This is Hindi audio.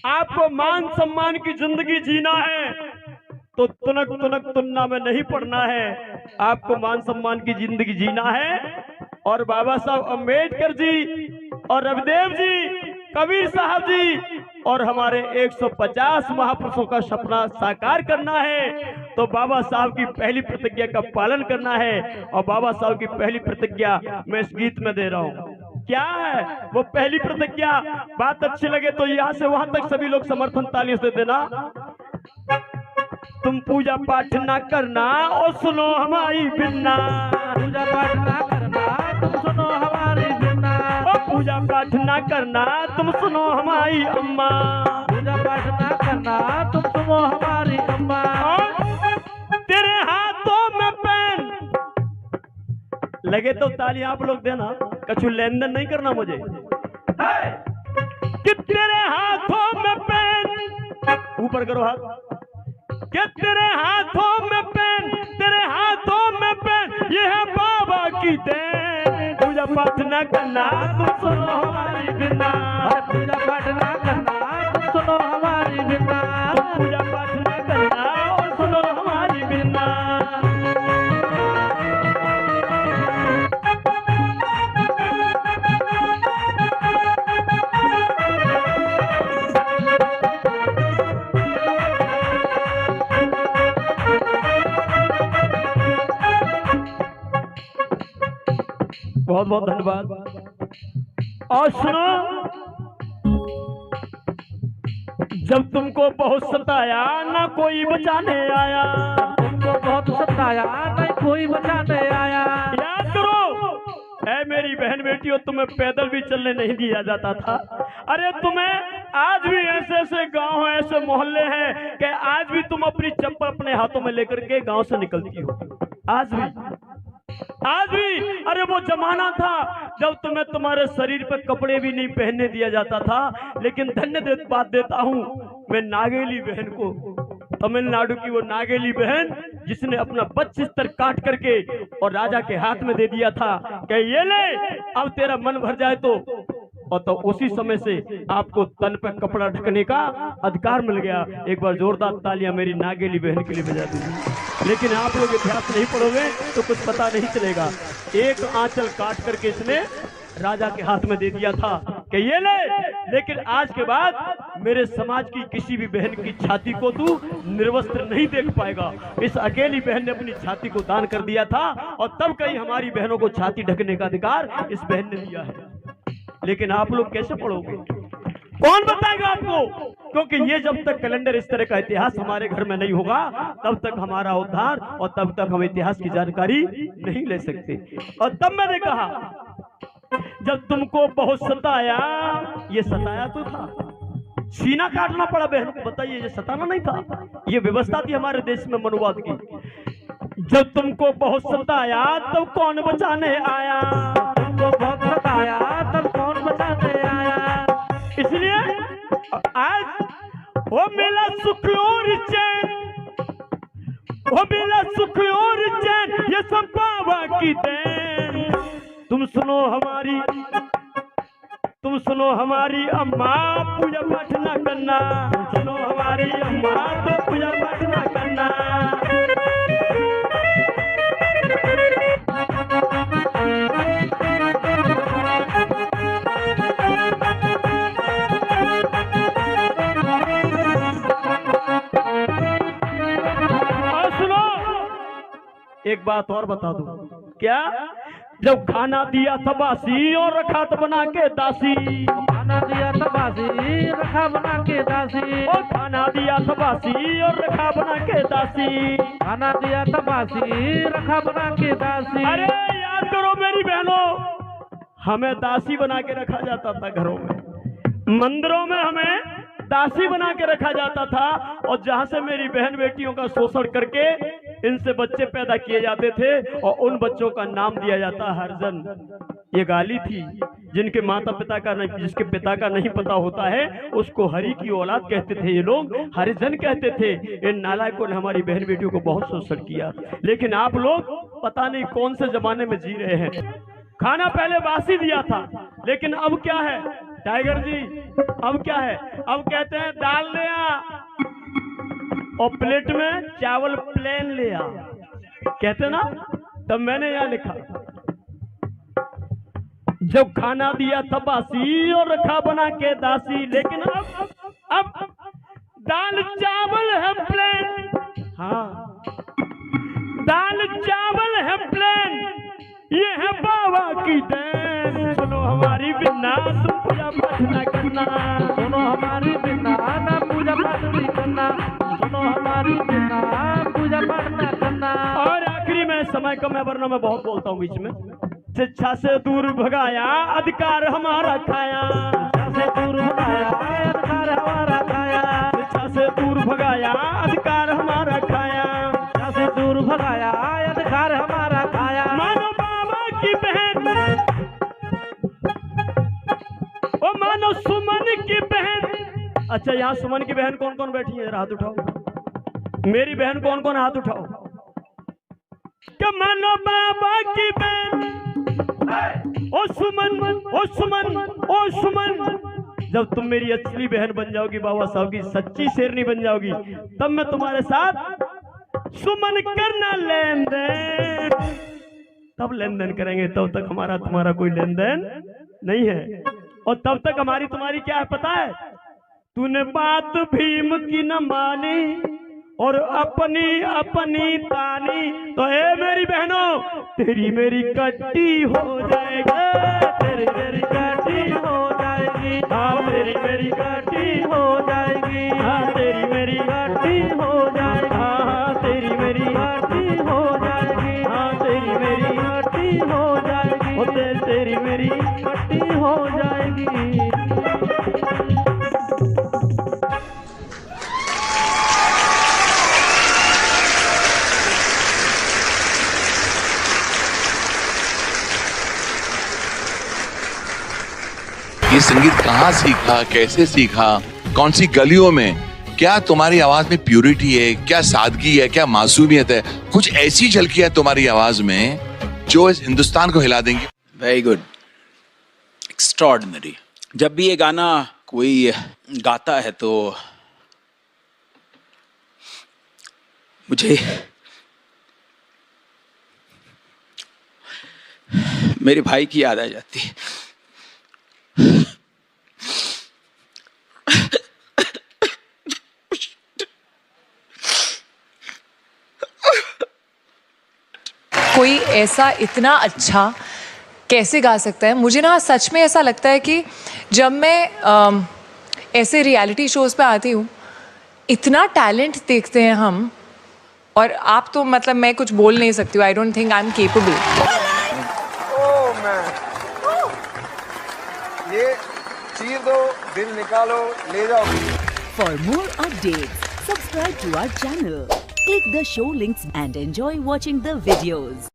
आपको मान सम्मान की जिंदगी जीना है तो तुनक तुनक तुन्ना में नहीं पड़ना है। आपको मान सम्मान की जिंदगी जीना है और बाबा साहब अम्बेडकर जी और रविदेव जी, कबीर साहब जी और हमारे 150 महापुरुषों का सपना साकार करना है तो बाबा साहब की पहली प्रतिज्ञा का पालन करना है। और बाबा साहब की पहली प्रतिज्ञा मैं इस गीत में दे रहा हूँ। क्या है वो पहली प्रतिज्ञा? बात अच्छी लगे तो यहाँ से वहां तक सभी लोग समर्थन तालियों से देना। तुम पूजा पाठ ना करना और सुनो हमारी बिन्ना, पूजा पाठ ना करना तुम सुनो हमारी बिन्ना, पूजा पाठ ना करना तुम सुनो हमारी अम्मा, पूजा पाठ ना करना तुम सुनो हमारी अम्मा। तेरे हाथों में पेन लगे तो ताली आप लोग देना, कछु लेन देन नहीं करना मुझे। कि तेरे हाथों में पेन, ऊपर करो हाथ, कि तेरे हाथों में पेन, तेरे हाथों में पेन, ये है बाबा की देन। पूजा पाठ ना करना तुम सुनो हमारी बिन्ना, पूजा पाठ ना करना तुम सुनो हमारी बिन्ना, पूजा पाठ ना करना और सुनो हमारी बिन्ना। बहुत बहुत धन्यवाद। और सुनो, जब तुमको बहुत सताया ना कोई बचाने आया, तुमको बहुत सताया नहीं कोई बचाने आया। याद करो ऐ मेरी बहन बेटियों, तुम्हें पैदल भी चलने नहीं दिया जाता था। अरे तुम्हें आज भी ऐसे ऐसे गांव हैं, ऐसे मोहल्ले हैं कि आज भी तुम अपनी चप्पल अपने हाथों में लेकर के गांव से निकलती हो। आज भी अरे वो जमाना था जब तुम्हें तुम्हारे शरीर पर कपड़े भी नहीं पहनने दिया जाता था। लेकिन धन्य बात देता हूँ मैं नागेली बहन को, तमिलनाडु की वो नागेली बहन जिसने अपना 25 तर काट करके और राजा के हाथ में दे दिया था कि ये ले अब तेरा मन भर जाए तो उसी समय से आपको तन पर कपड़ा ढकने का अधिकार मिल गया। एक बार जोरदार तालियां मेरी नागेली बहन के लिए बजा दीजिए। लेकिन आप लोग इतिहास नहीं पढ़ोगे तो कुछ पता नहीं चलेगा। एक आंचल काट करके इसने राजा के हाथ में दे दिया था कि ये ले, लेकिन आज के बाद मेरे समाज की किसी भी बहन की छाती को तू निर्वस्त्र नहीं देख पाएगा। इस अकेली बहन ने अपनी छाती को दान कर दिया था और तब कहीं हमारी बहनों को छाती ढकने का अधिकार इस बहन ने दिया है। लेकिन आप लोग कैसे पढ़ोगे? कौन बताएगा आपको? क्योंकि ये जब तक कैलेंडर इस तरह का इतिहास हमारे घर में नहीं होगा तब तक हमारा उद्धार और तब तक हम इतिहास की जानकारी नहीं ले सकते। और तब मैंने कहा जब तुमको बहुत सताया, ये सताया तो था, सीना काटना पड़ा बहन को, बताइए ये सताना नहीं था, ये व्यवस्था थी हमारे देश में मनुवाद की। जब तुमको बहुत सताया तब कौन बचाने आया, तुमको बहुत सताया तब कौन बचाने आया। इसलिए आज वो मिला सुख और चैन, वो मिला सुख और चैन, ये सब बाबा की देन। तुम सुनो हमारी अम्मा, पूजा पाठ ना करना, सुनो हमारी अम्मा तो पूजा पाठ ना करना। एक बात और बता दूं, क्या? जब खाना दिया था बासी और रखा था बना के दासी, खाना दिया था बासी रखा बना के दासी, और खाना दिया था बासी और रखा बना के दासी, खाना दिया था बासी रखा बना के दासी। अरे याद करो मेरी बहनों, हमें दासी बना के रखा जाता था घरों में, मंदिरों में हमें दासी बना के रखा जाता था। और जहां से मेरी बहन बेटियों का शोषण करके इनसे बच्चे पैदा किए जाते थे और उन बच्चों का नाम दिया जाता हरिजन। ये गाली थी, जिनके माता पिता का नहीं, जिसके पिता का नहीं पता होता है उसको हरि की औलाद कहते थे, ये लोग हरिजन कहते थे। इन नालायकों ने हमारी बहन बेटियों को बहुत शोषण किया। लेकिन आप लोग पता नहीं कौन से जमाने में जी रहे हैं। खाना पहले बासी दिया था, लेकिन अब क्या है? टाइगर जी अब क्या है, अब कहते हैं दाल ले आ और प्लेट में चावल प्लेन ले आ, कहते ना। तब मैंने यहाँ लिखा, जब खाना दिया था बासी और रखा बना के दासी, लेकिन अब दाल चावल है प्लेन। हाँ, दाल चावल है प्लेन, ये है बाबा की देन। सुनो हमारी बिना तुम पूजा पाठ न करना, सुनो हमारी बिना ना पूजा पाठ नहीं करना, सुनो हमारी बिना पूजा पाठ ना करना। और आखिरी में समय कम है वरना मैं बहुत बोलता हूँ बीच में। शिक्षा से दूर भगाया अधिकार हमारा खाया, शिक्षा से दूर भगाया अधिकार हमारा खाया, शिक्षा से दूर भगाया अधिकार हमारा खाया, शिक्षा से दूर भगाया अधिकार हमारा खाया। मानो बाबा की बहन, ओ मानो सुमन की बहन। अच्छा यहाँ सुमन की बहन कौन कौन बैठी है, हाथ उठाओ। मेरी बहन कौन कौन, हाथ उठाओ। कि मानो बाबा की बहन, ओ सुमन, ओ सुमन, ओ सुमन। जब तुम मेरी असली बहन बन जाओगी, बाबा साहब की सच्ची शेरनी बन जाओगी, तब मैं तुम्हारे साथ सुमन करना लेन देन, तब लेन देन करेंगे। तब तक हमारा तुम्हारा कोई लेन देन नहीं है। और तब तक हमारी तुम्हारी क्या है पता है, तूने बात भीम की न मानी और अपनी अपनी तानी, तो ए मेरी बहनों तेरी मेरी कट्टी हो जाएगी, तेरी मेरी कट्टी हो जाएगी, हाँ तेरी मेरी कट्टी हो जाएगी, हाँ तेरी मेरी कट्टी हो जाएगी, हाँ तेरी मेरी कट्टी हो जाएगी, हाँ तेरी मेरी कट्टी हो जाएगी, ओ तेरी मेरी कट्टी हो जाएगी। ये संगीत कहाँ सीखा, कैसे सीखा, कौन सी गलियों में, क्या तुम्हारी आवाज में प्यूरिटी है, क्या सादगी है, क्या मासूमियत है, कुछ ऐसी झलकियां तुम्हारी आवाज में जो इस हिंदुस्तान को हिला देंगी। Very good, extraordinary. जब भी ये गाना कोई गाता है तो मुझे मेरे भाई की याद आ जाती है। कोई ऐसा इतना अच्छा कैसे गा सकता है। मुझे ना सच में ऐसा लगता है कि जब मैं ऐसे रियलिटी शोज़ पे आती हूँ, इतना टैलेंट देखते हैं हम, और आप तो मतलब मैं कुछ बोल नहीं सकती हूँ। I don't think I am capable. ये चीर दो, दिल निकालो, ले जाओ। For more updates, subscribe to our channel, click the show links and enjoy watching the videos.